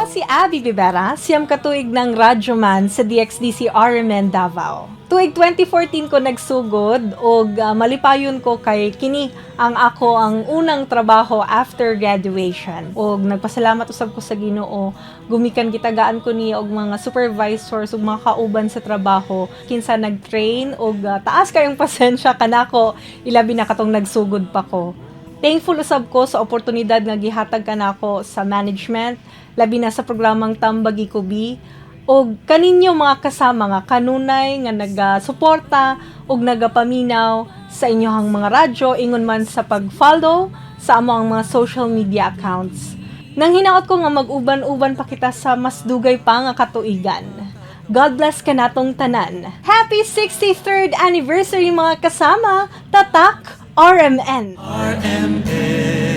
si Abby Bibera, siyam katuig ng radyoman sa DXDC RMN Davao. Tuig 2014 ko nagsugod og malipayon ko kay kini ang unang trabaho after graduation. Og nagpasalamat usab ko sa Ginoo, gumikan gitagaan ko niya og mga supervisors ug mga kauban sa trabaho kinsa nag-train og taas kayong pasensya kanako ilabi na katong nagsugod pa ko. Thankful usab ko sa oportunidad nga gihatag kanako sa management, labi na sa programang Tambagi Kubi, o kaninyo mga kasama nga kanunay nga nagasuporta og nagapaminaw sa inyohang mga radyo ingon man sa pag-follow sa among mga social media accounts. Nang hinaot ko nga mag-uban-uban pa kita sa mas dugay pa nga katuigan. God bless ka natong tanan. Happy 63rd anniversary mga kasama! Tatak! RMN! RMN